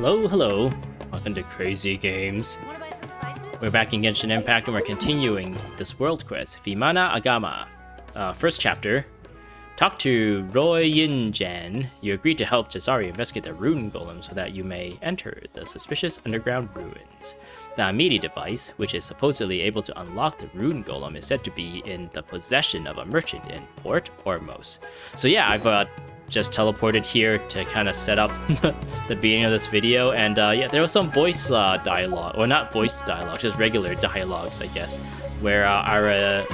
Hello, hello. Welcome to Crazy Games. We're back in Genshin Impact and we're continuing this world quest, Vimana Agama. First chapter. Talk to Ruin Golem. You agreed to help Jazari investigate the Ruin Golem so that you may enter the suspicious underground ruins. The Amidi device, which is supposedly able to unlock the Ruin Golem, is said to be in the possession of a merchant in Port Ormos. So yeah, I've just teleported here to kind of set up the beginning of this video, and yeah, there was some voice dialogue, or not voice dialogue, just regular dialogues, I guess, where Ararycan,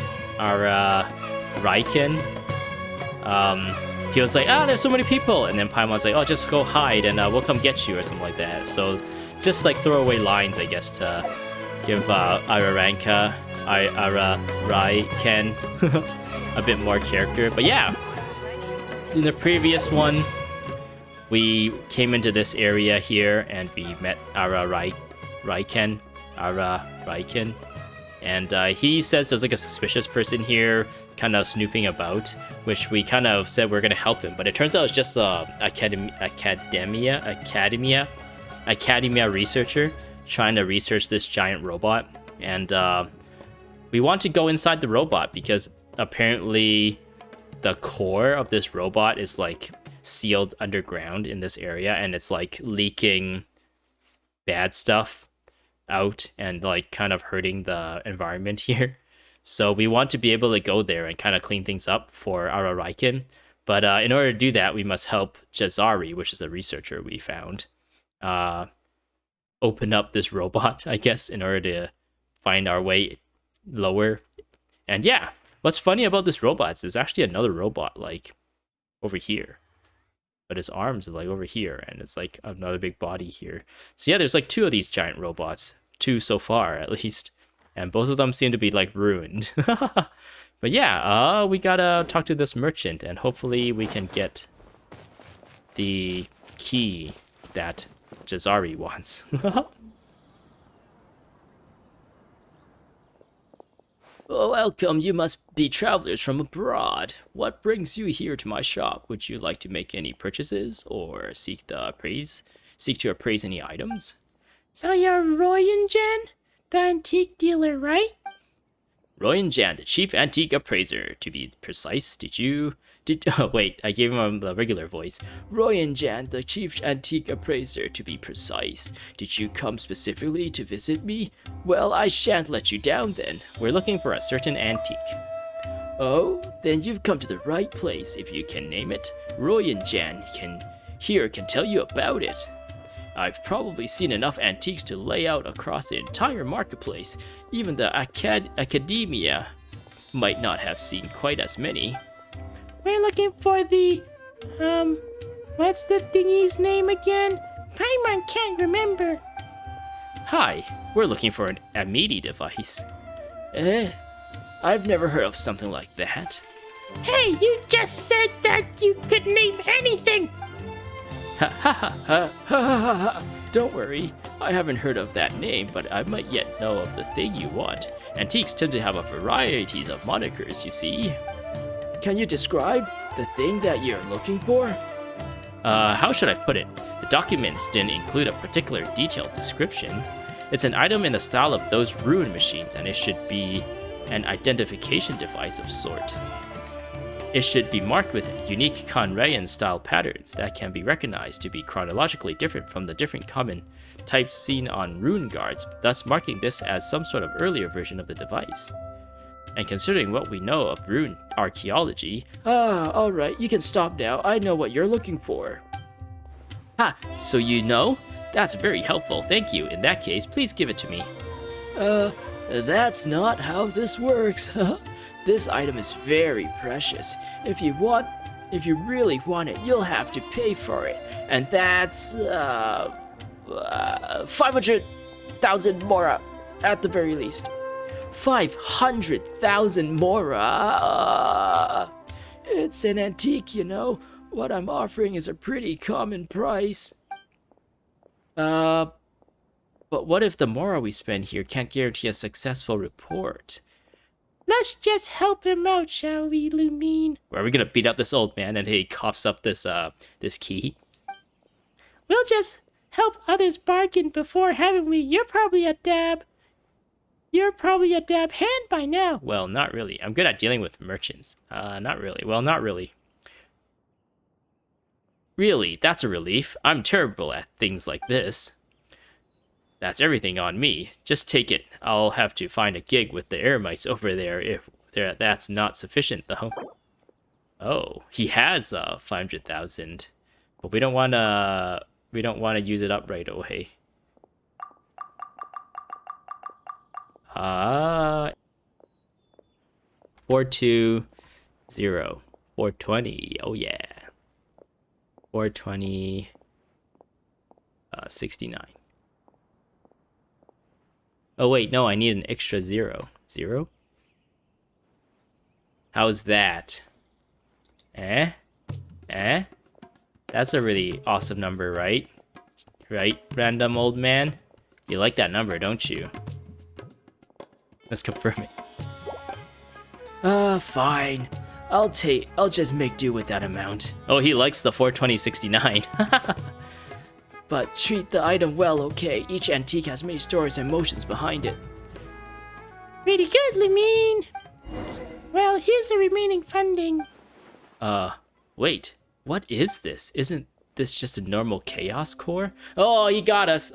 he was like, there's so many people, and then Paimon's like, just go hide and we'll come get you, or something like that. So just like throwaway lines, I guess, to give Ararycan a bit more character. But yeah, in the previous one, we came into this area here and we met Ararycan, and he says there's like a suspicious person here kind of snooping about, which we kind of said we're going to help him, but it turns out it's just a academia researcher trying to research this giant robot, and we want to go inside the robot because apparently the core of this robot is like sealed underground in this area, and it's like leaking bad stuff out and like kind of hurting the environment here. So we want to be able to go there and kind of clean things up for Ararycan. But in order to do that, we must help Jazari, which is a researcher we found, open up this robot, I guess, in order to find our way lower. And yeah, what's funny about this robot is there's actually another robot like over here, but his arms are like over here, and it's like another big body here. So yeah, there's like two of these giant robots, two so far at least, and both of them seem to be like ruined. But yeah, we gotta talk to this merchant, and hopefully we can get the key that Jazari wants. Welcome, you must be travelers from abroad. What brings you here to my shop? Would you like to make any purchases or seek to appraise any items? So you're Ruin Golem, the antique dealer, right? Ruin Golem, the chief antique appraiser, to be precise. Wait, I gave him the regular voice. Ruin Golem, the chief antique appraiser, to be precise. Did you come specifically to visit me? Well, I shan't let you down then. We're looking for a certain antique. Oh, then you've come to the right place, if you can name it. Ruin Golem can tell you about it. I've probably seen enough antiques to lay out across the entire marketplace. Even the academia might not have seen quite as many. We're looking for the, what's the thingy's name again? Paimon can't remember. Hi, we're looking for an Amidi device. I've never heard of something like that. Hey, you just said that you could name anything! Ha ha ha ha ha ha ha. Don't worry, I haven't heard of that name, but I might yet know of the thing you want. Antiques tend to have a variety of monikers, you see. Can you describe the thing that you're looking for? How should I put it? The documents didn't include a particular detailed description. It's an item in the style of those ruin machines, and it should be an identification device of sort. It should be marked with unique Conrayan style patterns that can be recognized to be chronologically different from the different common types seen on rune guards, thus marking this as some sort of earlier version of the device. And considering what we know of rune archaeology... alright, you can stop now. I know what you're looking for. Ha, so you know? That's very helpful, thank you. In that case, please give it to me. That's not how this works. This item is very precious. If you really want it, you'll have to pay for it. And that's 500,000 mora at the very least. 500,000 mora. It's an antique, you know. What I'm offering is a pretty common price. But what if the mora we spend here can't guarantee a successful report? Let's just help him out, shall we, Lumine? Are we gonna beat up this old man and he coughs up this key? We'll just help others bargain before, haven't we? You're probably a dab hand by now. Well, not really. I'm good at dealing with merchants. Not really. Well, not really. Really, that's a relief. I'm terrible at things like this. That's everything on me. Just take it. I'll have to find a gig with the air mice over there if that's not sufficient, though. Oh, he has 500,000, but we don't want to use it up right away. 420, 420. Oh yeah. 420, 69. Oh wait, no, I need an extra 0. 0? How's that? Eh? That's a really awesome number, right? Right, random old man? You like that number, don't you? Let's confirm it. Fine. I'll just make do with that amount. Oh, he likes the 42069. But treat the item well, okay? Each antique has many stories and emotions behind it. Pretty good, Lumine. Well, here's the remaining funding. Wait. What is this? Isn't this just a normal chaos core? Oh, he got us.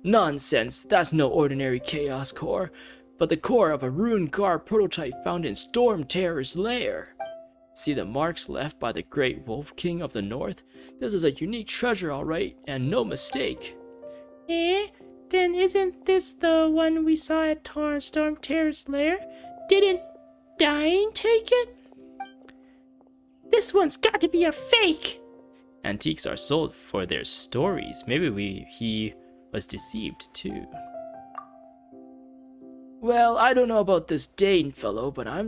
Nonsense. That's no ordinary chaos core, but the core of a Ruin Golem prototype found in Storm Terror's lair. See the marks left by the great Wolf King of the North? This is a unique treasure, all right, and no mistake. Eh? Then isn't this the one we saw at Storm Terror's lair? Didn't Dying take it? This one's got to be a fake! Antiques are sold for their stories. Maybe he was deceived too. Well, I don't know about this Dane fellow, but I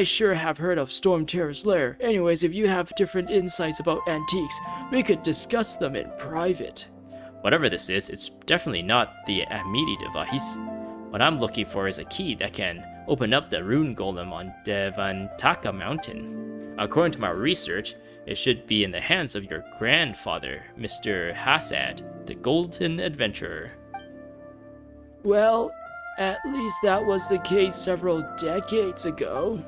sure have heard of Storm Terror's lair. Anyways, if you have different insights about antiques, we could discuss them in private. Whatever this is, it's definitely not the Amity device. What I'm looking for is a key that can open up the Ruin Golem on Devantaka Mountain. According to my research, it should be in the hands of your grandfather, Mr. Hassad, the Golden Adventurer. Well, at least that was the case several decades ago.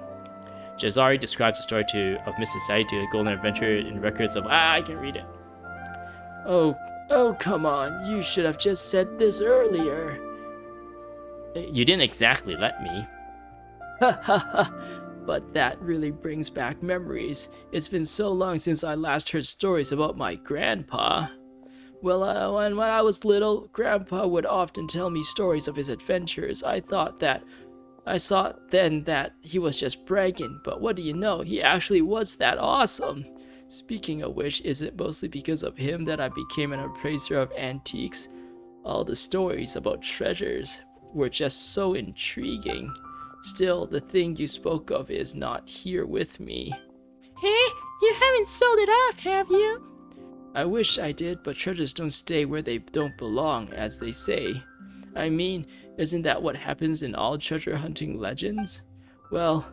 Jazari describes the story of Mr. Said to the Golden Adventurer in records of... I can read it. Oh, come on. You should have just said this earlier. You didn't exactly let me. Ha ha ha. But that really brings back memories. It's been so long since I last heard stories about my grandpa. Well, when I was little, Grandpa would often tell me stories of his adventures. I thought then that he was just bragging, but what do you know, he actually was that awesome. Speaking of which, is it mostly because of him that I became an appraiser of antiques? All the stories about treasures were just so intriguing. Still, the thing you spoke of is not here with me. Hey, you haven't sold it off, have you? I wish I did, but treasures don't stay where they don't belong, as they say. I mean, isn't that what happens in all treasure hunting legends? Well,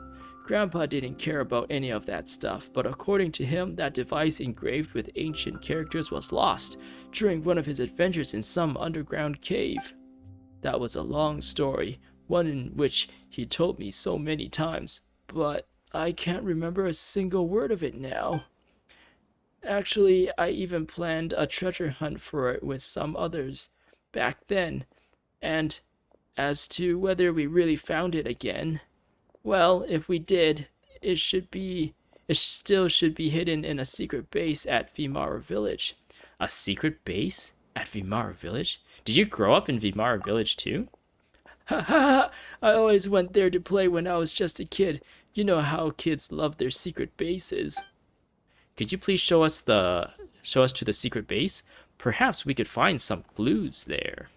Grandpa didn't care about any of that stuff, but according to him, that device engraved with ancient characters was lost during one of his adventures in some underground cave. That was a long story, one in which he told me so many times, but I can't remember a single word of it now. Actually, I even planned a treasure hunt for it with some others back then, and as to whether we really found it again, well, if we did, it still should be hidden in a secret base at Vimana Village. A secret base? At Vimana Village? Did you grow up in Vimana Village too? Ha ha! I always went there to play when I was just a kid. You know how kids love their secret bases. Could you please show us to the secret base? Perhaps we could find some clues there.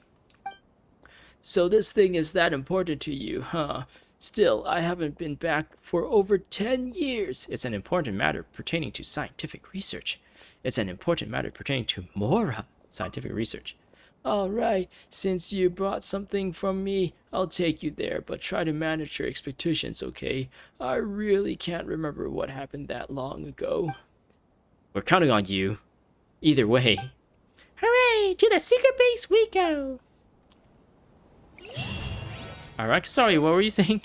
So this thing is that important to you, huh? Still, I haven't been back for over 10 years. It's an important matter pertaining to scientific research. It's an important matter pertaining to more scientific research. All right, since you brought something from me, I'll take you there, but try to manage your expectations, okay? I really can't remember what happened that long ago. We're counting on you. Either way. Hooray! To the secret base we go! Alright, sorry, what were you saying?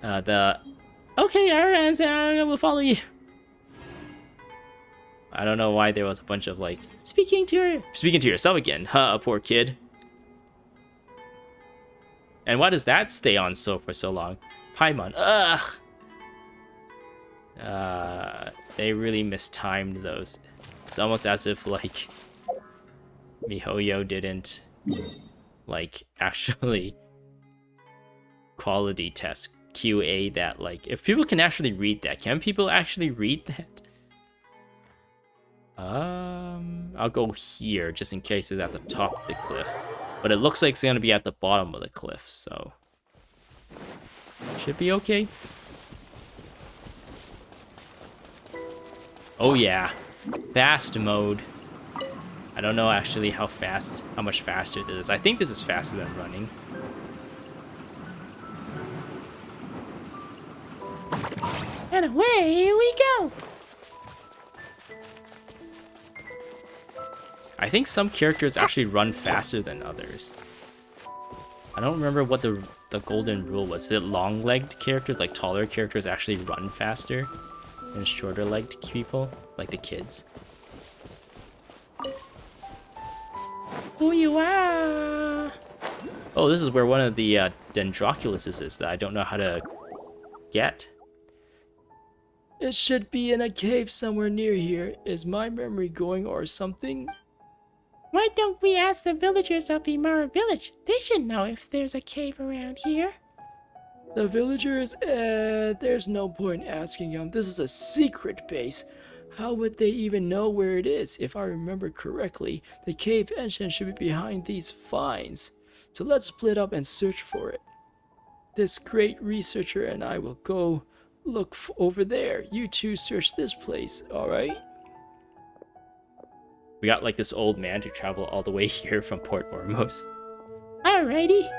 Okay, alright, I will follow you. I don't know why there was a bunch of, like, speaking to yourself again. Huh, poor kid. And why does that stay on for so long? Paimon, ugh! They really mistimed those. It's almost as if, like, MiHoYo didn't, like, actually quality test QA that. Like, if people can actually read that, can people actually read that? I'll go here just in case it's at the top of the cliff, but it looks like it's gonna be at the bottom of the cliff, so should be okay. Oh yeah, fast mode. I don't know actually how much faster this is. I think this is faster than running. And away we go! I think some characters actually run faster than others. I don't remember what the golden rule was. Is it long-legged characters, like taller characters, actually run faster than shorter-legged people, like the kids? Who you are? Oh, this is where one of the Dendroculuses is that I don't know how to get. It should be in a cave somewhere near here. Is my memory going or something? Why don't we ask the villagers of Vimana village? They should know if there's a cave around here. The villagers? There's no point asking them. This is a secret base. How would they even know where it is? If I remember correctly, the cave entrance should be behind these vines. So let's split up and search for it. This great researcher and I will go look over there. You two search this place, alright? We got like this old man to travel all the way here from Port Ormos. Alrighty.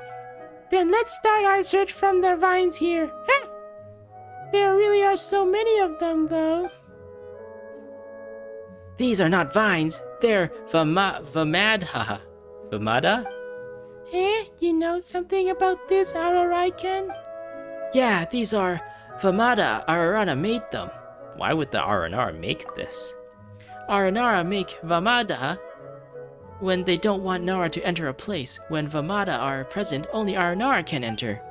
Then let's start our search from the vines here. Ha! There really are so many of them, though. These are not vines. They're Vimada. Vimada? You know something about this, Ararycan? Yeah, these are Vimada. Arana made them. Why would the Aranar make this? Aranara make Vimada when they don't want Nara to enter a place. When Vimada are present, only Aranara can enter.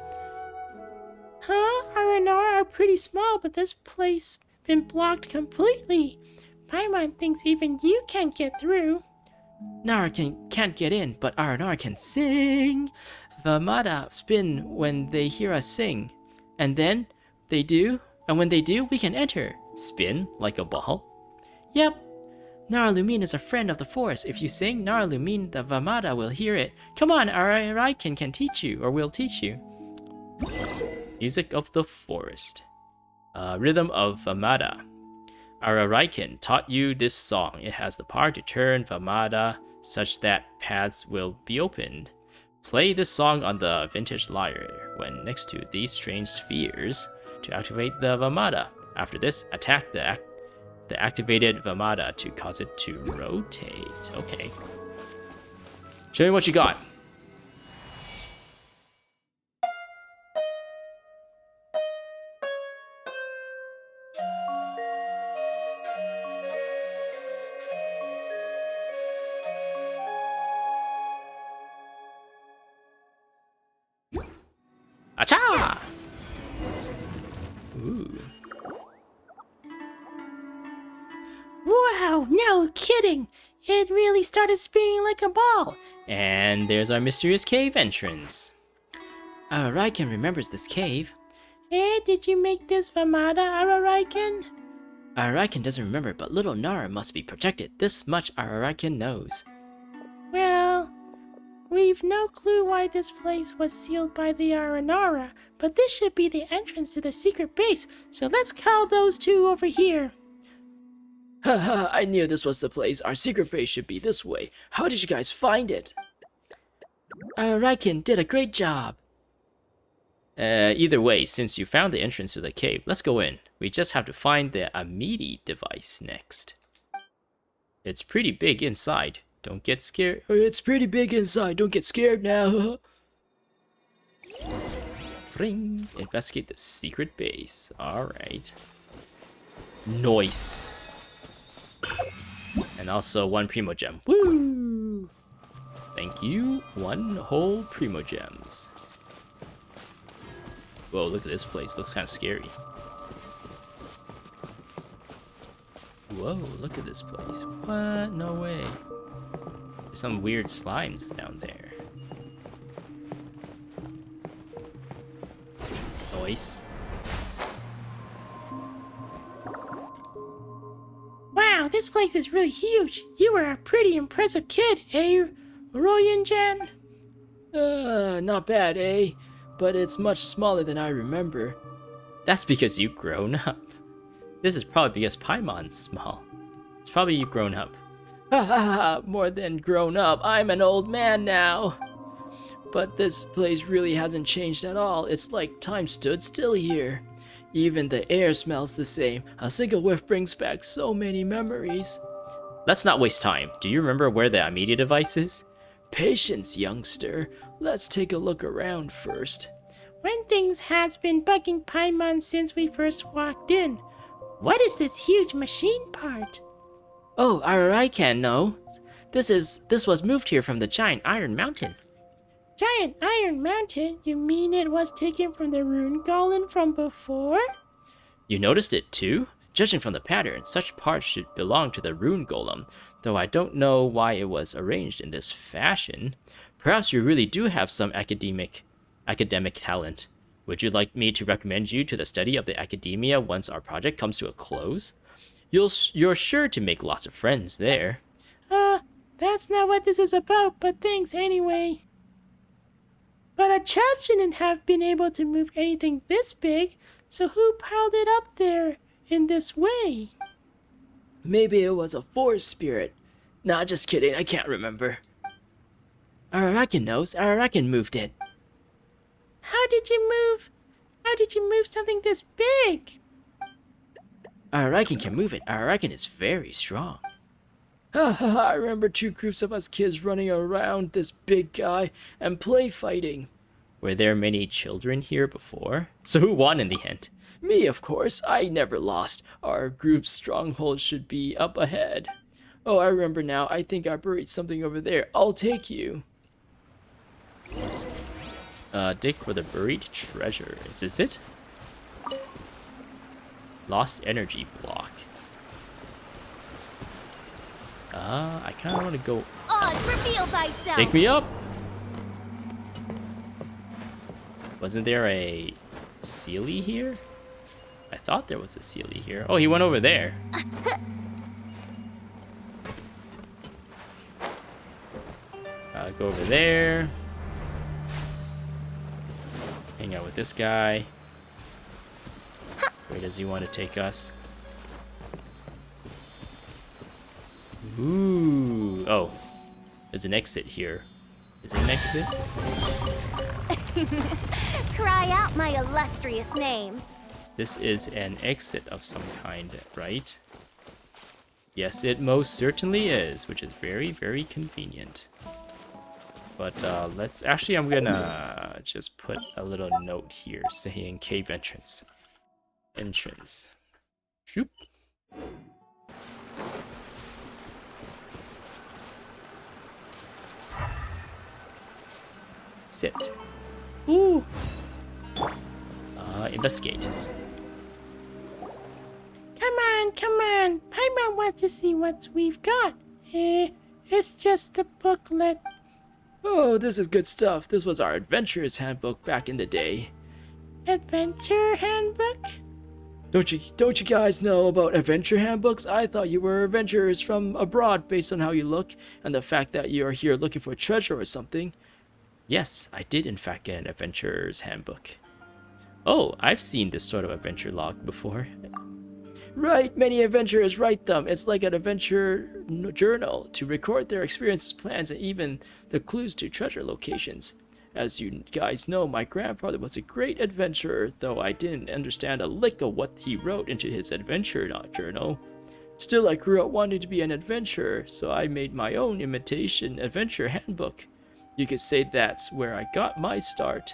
Huh? Aranara are pretty small, but this place been blocked completely. Paimon thinks even you can't get through. Nara can't get in, but Aranara can sing. Vimada spin when they hear us sing. And then they do, and when they do, we can enter. Spin like a ball? Yep. Nara Lumine is a friend of the forest. If you sing Nara Lumine, the Vimada will hear it. Come on, Ararycan can teach you, or will teach you. Music of the forest. Rhythm of Vimada. Ararycan taught you this song. It has the power to turn Vimada such that paths will be opened. Play this song on the vintage lyre when next to these strange spheres to activate the Vimada. After this, attack the activated Vimada to cause it to rotate. Okay. Show me what you got. Acha! Ooh. Wow, no kidding! It really started spinning like a ball. And there's our mysterious cave entrance. Ararycan remembers this cave. Did you make this Vimada, Ararycan? Ararycan doesn't remember, but little Nara must be protected. This much Ararycan knows. Well, we've no clue why this place was sealed by the Aranara, but this should be the entrance to the secret base, so let's call those two over here. Haha, I knew this was the place. Our secret base should be this way. How did you guys find it? Ararycan did a great job. Either way, since you found the entrance to the cave, let's go in. We just have to find the Amidi device next. It's pretty big inside. Don't get scared. It's pretty big inside. Don't get scared now. Ring. Investigate the secret base. Alright. Nice. And also 1 Primo Gem. Woo! Thank you. 1 whole Primo Gems. Whoa, look at this place. Looks kind of scary. Whoa, look at this place. What? No way. There's some weird slimes down there. Nice. Wow, this place is really huge. You were a pretty impressive kid, eh, Royan-jan? Not bad, eh? But it's much smaller than I remember. That's because you've grown up. This is probably because Paimon's small. It's probably you've grown up. Ha ha ha, more than grown up. I'm an old man now. But this place really hasn't changed at all. It's like time stood still here. Even the air smells the same. A single whiff brings back so many memories. Let's not waste time. Do you remember where the Amidi device is? Patience, youngster. Let's take a look around first. One thing has been bugging Paimon since we first walked in. What is this huge machine part? Oh, Ararycan knows. This was moved here from the giant Iron Mountain. Giant Iron Mountain? You mean it was taken from the Ruin Golem from before? You noticed it too? Judging from the pattern, such parts should belong to the Ruin Golem, though I don't know why it was arranged in this fashion. Perhaps you really do have some academic talent. Would you like me to recommend you to the study of the academia once our project comes to a close? You're sure to make lots of friends there. That's not what this is about, but thanks anyway. But a child shouldn't have been able to move anything this big, so who piled it up there in this way? Maybe it was a forest spirit. Nah, just kidding, I can't remember. Ararycan knows. Ararycan moved it. How did you move something this big? Ararycan can move it. Ararycan is very strong. I remember 2 groups of us kids running around this big guy and play fighting. Were there many children here before? So who won in the end? Me, of course. I never lost. Our group's stronghold should be up ahead. Oh, I remember now. I think I buried something over there. I'll take you. Dig for the buried treasure. Is this it? Lost energy block. I kind of want to go. Reveal thyself. Take me up. Wasn't there a Sealy here? I thought there was a Sealy here. Oh, he went over there. Go over there. Hang out with this guy. Where does he want to take us? Ooh. Oh. There's an exit here. Is it an exit? Cry out my illustrious name. This is an exit of some kind, right? Yes, it most certainly is, which is very, very convenient. But let's... Actually, I'm gonna just put a little note here saying cave entrance. Entrance. Shoop. Sit. Ooh. Investigate. Come on. Paimon wants to see what we've got. It's just a booklet. Oh, this is good stuff. This was our adventurer's handbook back in the day. Adventure handbook? Don't you guys know about adventure handbooks? I thought you were adventurers from abroad based on how you look and the fact that you're here looking for treasure or something. Yes, I did in fact get an adventurer's handbook. Oh, I've seen this sort of adventure log before. Right, many adventurers write them. It's like an adventure journal to record their experiences, plans, and even the clues to treasure locations. As you guys know, my grandfather was a great adventurer, though I didn't understand a lick of what he wrote into his adventure journal. Still, I grew up wanting to be an adventurer, so I made my own imitation adventure handbook. You could say that's where I got my start.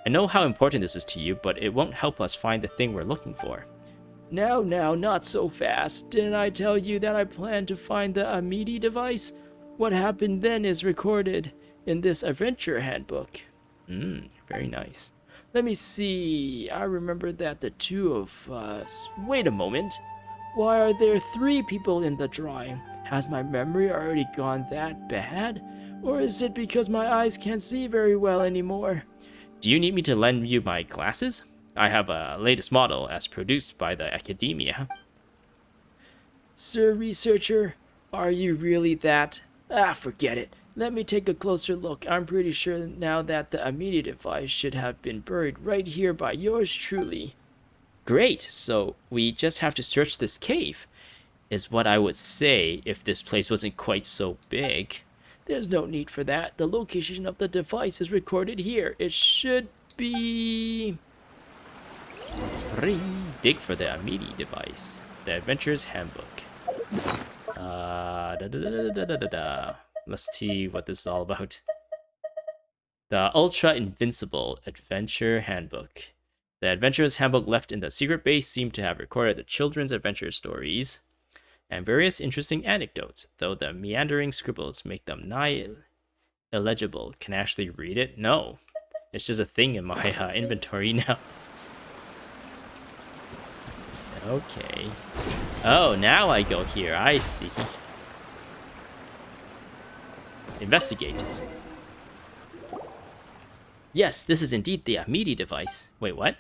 I know how important this is to you, but it won't help us find the thing we're looking for. Now, not so fast. Didn't I tell you that I planned to find the Amidi device? What happened then is recorded in this adventure handbook. Very nice. Let me see. I remember that the two of us... Wait a moment. Why are there 3 people in the drawing? Has my memory already gone that bad? Or is it because my eyes can't see very well anymore? Do you need me to lend you my glasses? I have a latest model as produced by the academia. Sir Researcher, are you really that? Forget it. Let me take a closer look. I'm pretty sure now that the Amidi device should have been buried right here by yours truly. Great, so we just have to search this cave, is what I would say if this place wasn't quite so big. There's no need for that. The location of the device is recorded here. It should be... Dig for the Amidi device. The Adventurer's Handbook. Let's see what this is all about. The Ultra Invincible Adventure Handbook. The Adventurer's Handbook left in the secret base seemed to have recorded the children's adventure stories and various interesting anecdotes, though the meandering scribbles make them nigh illegible. Can I actually read it? No. It's just a thing in my inventory now. Okay. Oh, now I go here. I see. Investigate. Yes, this is indeed the Amidi device. Wait, what?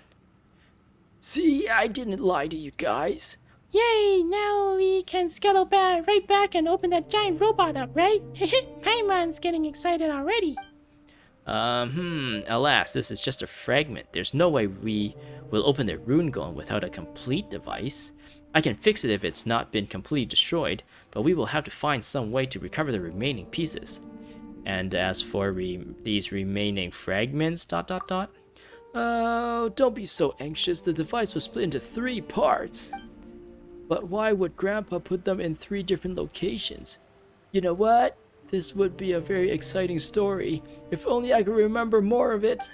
See, I didn't lie to you guys. Yay! Now we can scuttle right back and open that giant robot up, right? Paimon's getting excited already. Alas, this is just a fragment. There's no way we will open the Ruin Golem without a complete device. I can fix it if it's not been completely destroyed, but we will have to find some way to recover the remaining pieces. And as for these remaining fragments, ... Oh, don't be so anxious. The device was split into 3 parts. But why would Grandpa put them in 3 different locations? You know what? This would be a very exciting story. If only I could remember more of it.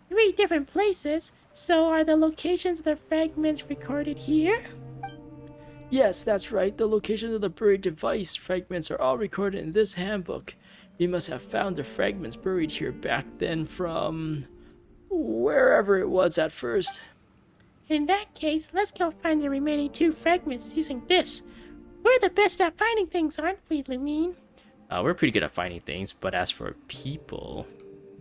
3 different places? So are the locations of the fragments recorded here? Yes, that's right. The locations of the buried device fragments are all recorded in this handbook. We must have found the fragments buried here back then from... wherever it was at first. In that case, let's go find the remaining 2 fragments using this. We're the best at finding things, aren't we, Lumine? We're pretty good at finding things, but as for people...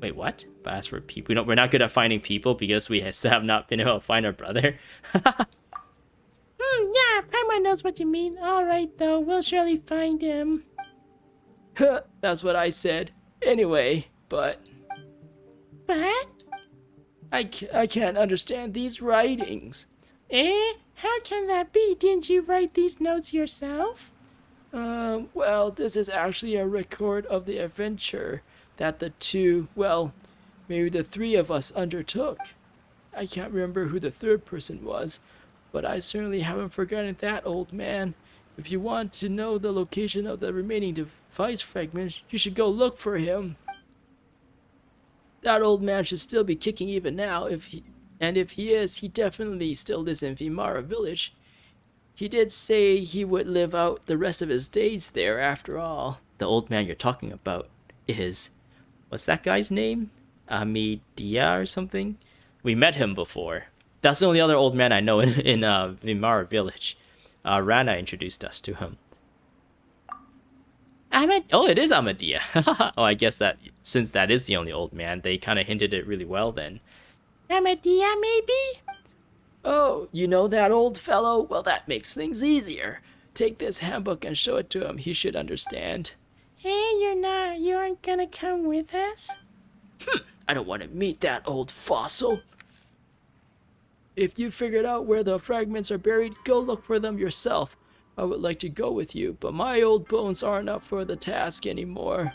Wait, what? But as for people... we're not good at finding people because we still have not been able to find our brother. Yeah, Paimon knows what you mean. Alright, though, we'll surely find him. That's what I said. Anyway, but... But? I can't understand these writings. How can that be? Didn't you write these notes yourself? Well, this is actually a record of the adventure that the 2, well, maybe the 3 of us undertook. I can't remember who the 3rd person was, but I certainly haven't forgotten that, old man. If you want to know the location of the remaining device fragments, you should go look for him. That old man should still be kicking even now, if he is, he definitely still lives in Vimana village. He did say he would live out the rest of his days there after all. The old man you're talking about is... what's that guy's name? Amidia or something? We met him before. That's the only other old man I know in Vimana village. Rana introduced us to him. Oh, it is Amadia. Oh, I guess that since that is the only old man, they kind of hinted it really well then. Amadia, maybe? Oh, you know that old fellow? Well, that makes things easier. Take this handbook and show it to him. He should understand. Hey, you aren't gonna come with us? I don't want to meet that old fossil. If you figured out where the fragments are buried, go look for them yourself. I would like to go with you, but my old bones aren't up for the task anymore.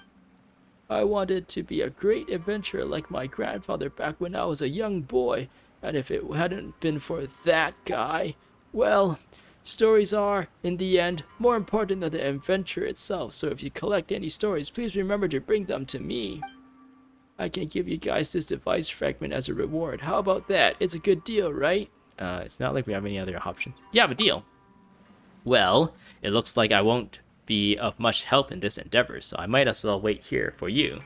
I wanted to be a great adventurer like my grandfather back when I was a young boy, and if it hadn't been for that guy, well, stories are, in the end, more important than the adventure itself, so if you collect any stories, please remember to bring them to me. I can give you guys this device fragment as a reward. How about that? It's a good deal, right? It's not like we have any other options. You have a deal. Well, it looks like I won't be of much help in this endeavor, so I might as well wait here for you.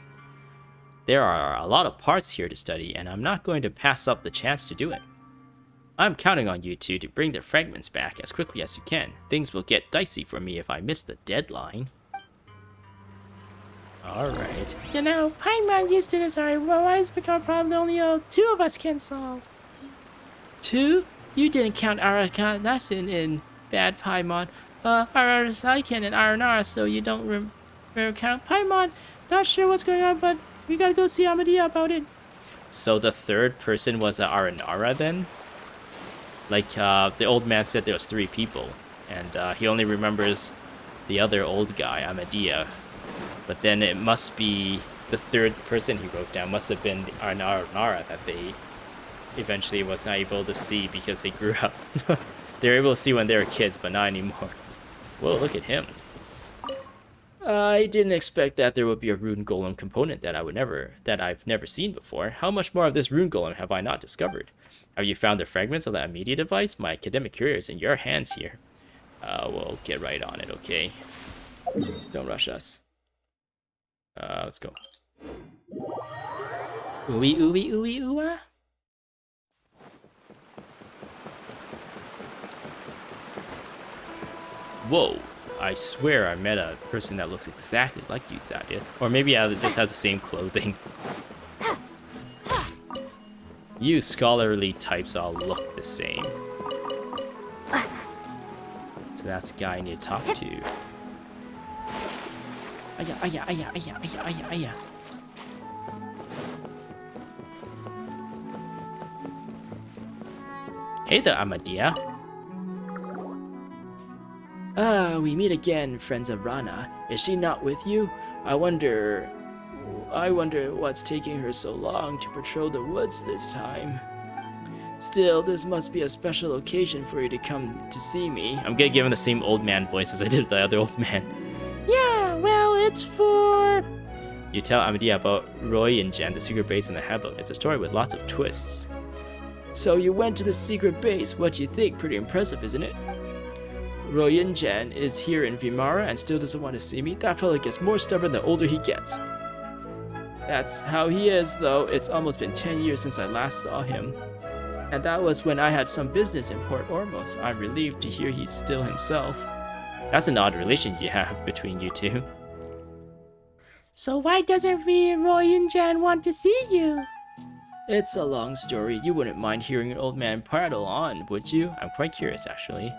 There are a lot of parts here to study, and I'm not going to pass up the chance to do it. I'm counting on you two to bring the fragments back as quickly as you can. Things will get dicey for me if I miss the deadline. Alright. You know, Paimon used to Jazari. Why has become a problem that only two of us can solve? Two? You didn't count Ararycan in bad Paimon. Ararycan and Araryaka, so you don't count Paimon. Not sure what's going on, but we gotta go see Amadia about it. So the third person was Araryaka then? Like, the old man said there was 3 people, and he only remembers the other old guy, Amadia. But then it must be the third person he wrote down must have been Araryaka that they eventually was not able to see because they grew up. They were able to see when they were kids, but not anymore. Whoa, look at him. I didn't expect that there would be a Ruin Golem component that I've never seen before. How much more of this Ruin Golem have I not discovered? Have you found the fragments of that media device? My academic career is in your hands here. We'll get right on it, okay? Don't rush us. Let's go. Ooey, ooey, ooey, ooah. Whoa. I swear I met a person that looks exactly like you, Sadith. Or maybe it just has the same clothing. You scholarly types all look the same. So that's the guy I need to talk to. Aya, aya, aya, aya, aya, aya, aya. Hey there, Amadia. Ah, we meet again, friends of Rana. Is she not with you? I wonder what's taking her so long to patrol the woods this time. Still, this must be a special occasion for you to come to see me. I'm gonna give him the same old man voice as I did the other old man. Yeah, well, it's for... You tell Amadia about Ruin Golem, the secret base in the Hebel. It's a story with lots of twists. So you went to the secret base. What do you think? Pretty impressive, isn't it? Ruin Golem is here in Vimana and still doesn't want to see me. That fella gets more stubborn the older he gets. That's how he is, though. It's almost been 10 years since I last saw him. And that was when I had some business in Port Ormos. I'm relieved to hear he's still himself. That's an odd relation you have between you two. So why doesn't Ruin Golem want to see you? It's a long story. You wouldn't mind hearing an old man prattle on, would you? I'm quite curious, actually.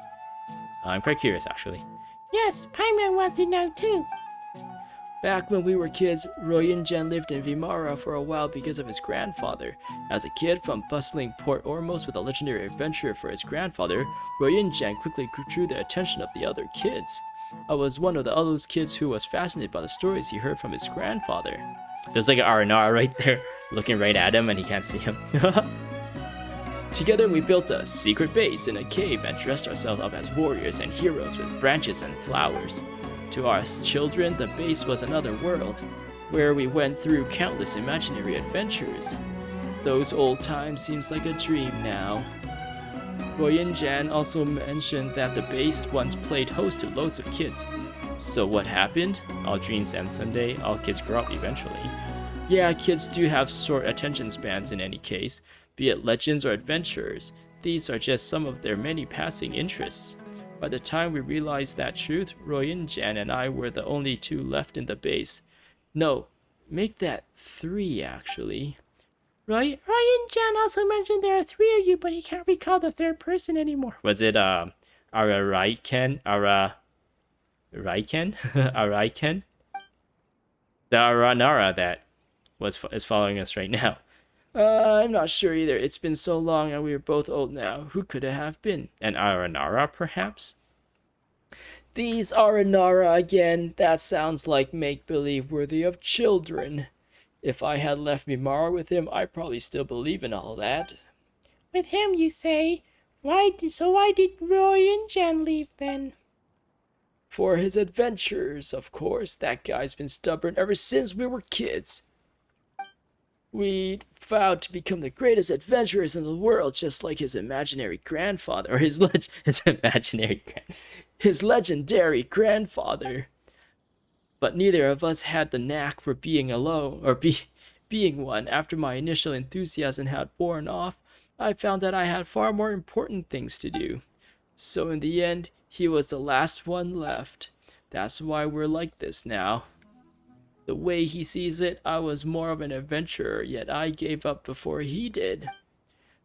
Yes, Paimon wants to know too. Back when we were kids, Ruin Golem lived in Vimana for a while because of his grandfather. As a kid from bustling Port Ormos with a legendary adventurer for his grandfather, Ruin Golem quickly drew the attention of the other kids. I was one of those kids who was fascinated by the stories he heard from his grandfather. There's like an Araryaka right there, looking right at him and he can't see him. Together we built a secret base in a cave and dressed ourselves up as warriors and heroes with branches and flowers. To us children, the base was another world, where we went through countless imaginary adventures. Those old times seems like a dream now. Ruin Golem also mentioned that the base once played host to loads of kids. So what happened? All dreams end someday, all kids grow up eventually. Yeah, kids do have short attention spans in any case, be it legends or adventurers. These are just some of their many passing interests. By the time we realized that truth, Ruin Golem and I were the only 2 left in the base. No, make that 3 actually. Ruin Golem also mentioned there are 3 of you, but he can't recall the third person anymore. Was it Ararycan? Ararycan? The Araryaka that is following us right now. I'm not sure either. It's been so long and we are both old now. Who could it have been? An Araryaka, perhaps? These Aranara again. That sounds like make-believe worthy of children. If I had left Vimara with him, I'd probably still believe in all that. With him, you say? Why did Roy and Jan leave then? For his adventures, of course. That guy's been stubborn ever since we were kids. We vowed to become the greatest adventurers in the world, just like his imaginary grandfather, or his legendary grandfather. But neither of us had the knack for being alone, or being one. After my initial enthusiasm had worn off, I found that I had far more important things to do. So in the end, he was the last one left. That's why we're like this now. The way he sees it, I was more of an adventurer, yet I gave up before he did.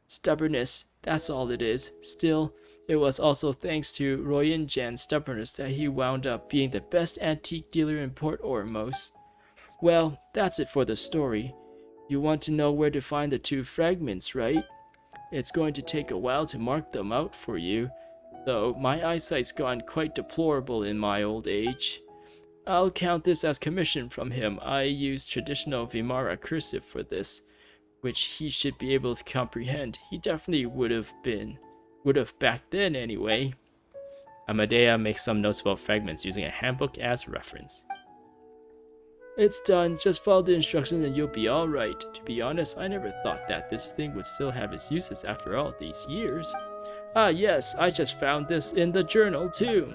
Stubbornness, that's all it is. Still, it was also thanks to Roy and Jan's stubbornness that he wound up being the best antique dealer in Port Ormos. Well, that's it for the story. You want to know where to find the 2 fragments, right? It's going to take a while to mark them out for you, though my eyesight's gone quite deplorable in my old age. I'll count this as commission from him. I used traditional Vimara cursive for this, which he should be able to comprehend. He definitely would have back then anyway. Amadea makes some notes about fragments using a handbook as reference. It's done. Just follow the instructions and you'll be alright. To be honest, I never thought that this thing would still have its uses after all these years. Ah yes, I just found this in the journal too.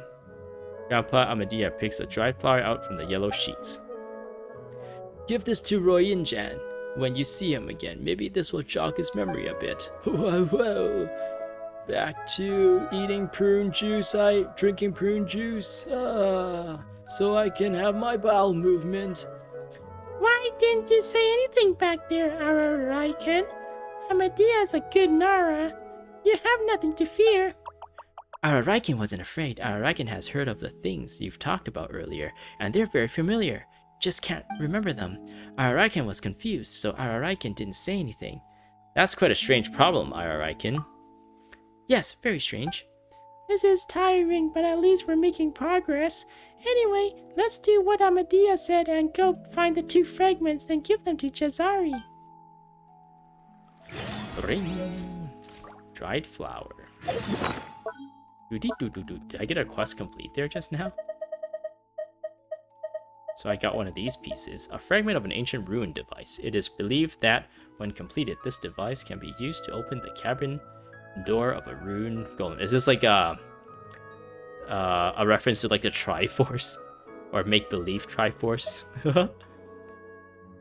Grandpa Amadea picks a dried flower out from the yellow sheets. Give this to Roy and Jan when you see him again. Maybe this will jog his memory a bit. Whoa. Back to drinking prune juice, so I can have my bowel movement. Why didn't you say anything back there, Ararycan? Amadea's a good Nara. You have nothing to fear. Ararycan wasn't afraid. Ararycan has heard of the things you've talked about earlier, and they're very familiar. Just can't remember them. Ararycan was confused, so Ararycan didn't say anything. That's quite a strange problem, Ararycan. Yes, very strange. This is tiring, but at least we're making progress. Anyway, let's do what Amadea said and go find the 2 fragments, then give them to Jazari. Ring. Dried flower. Did I get a quest complete there just now? So I got one of these pieces, a fragment of an ancient ruin device. It is believed that, when completed, this device can be used to open the cabin door of a Ruin Golem. Is this like a reference to like the Triforce? Or make-believe Triforce?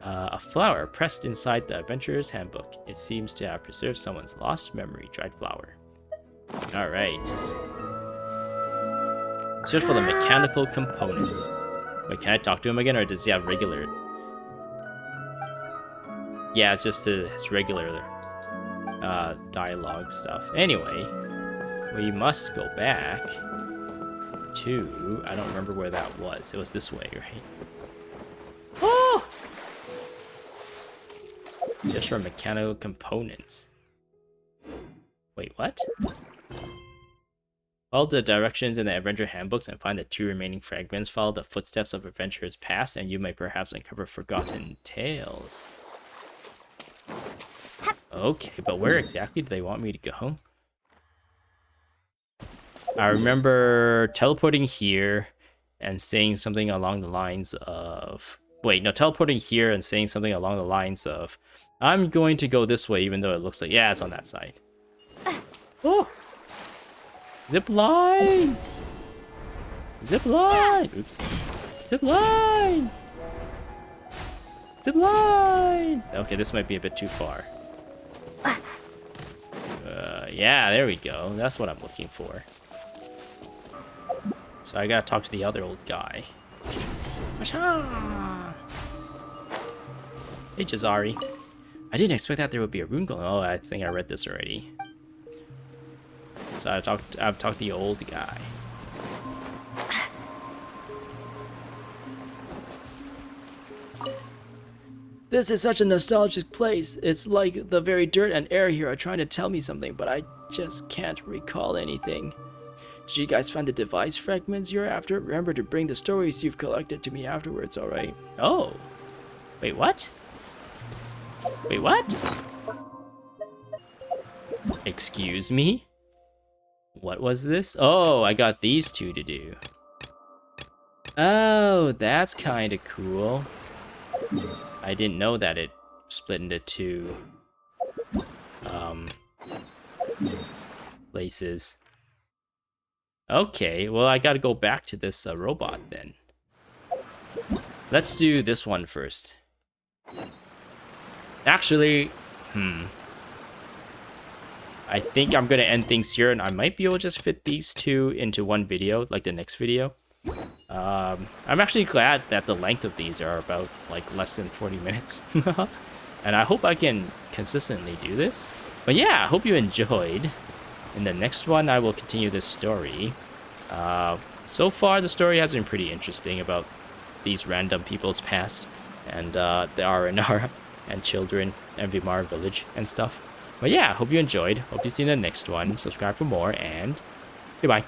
A flower pressed inside the Adventurer's Handbook. It seems to have preserved someone's lost memory. Dried flower. Alright. Search for the mechanical components. Wait, can I talk to him again, or does he have regular... Yeah, it's just his regular dialogue stuff. Anyway, we must go back to... I don't remember where that was. It was this way, right? Oh! Search for mechanical components. Wait, what? Follow the directions in the Adventure Handbooks and find the 2 remaining fragments. Follow the footsteps of adventurers past, and you may perhaps uncover forgotten tales. Okay, but where exactly do they want me to go? I remember teleporting here and saying something along the lines of... Wait, no, teleporting here and saying something along the lines of, I'm going to go this way, even though it looks like... Yeah, it's on that side. Oh! Zip line! Zip line! Oops. Zip line! Zip line! Okay, this might be a bit too far. Yeah, there we go. That's what I'm looking for. So I gotta talk to the other old guy. Hey, Jazari. I didn't expect that there would be a Ruin Golem. Oh, I think I read this already. So I've talked to the old guy. This is such a nostalgic place. It's like the very dirt and air here are trying to tell me something, but I just can't recall anything. Did you guys find the device fragments you're after? Remember to bring the stories you've collected to me afterwards, alright? Oh. Wait, what? Wait, what? Excuse me? What was this? Oh, I got these two to do. Oh, that's kind of cool. I didn't know that it split into two places. Okay, well, I gotta go back to this robot then. Let's do this one first. Actually, I think I'm gonna end things here, and I might be able to just fit these two into one video, like the next video. I'm actually glad that the length of these are about like less than 40 minutes. And I hope I can consistently do this. But yeah, I hope you enjoyed. In the next one, I will continue this story. So far, the story has been pretty interesting about these random people's past and the R&R and children and Vimana village and stuff. But yeah, hope you enjoyed. Hope you see you in the next one. Subscribe for more, and goodbye.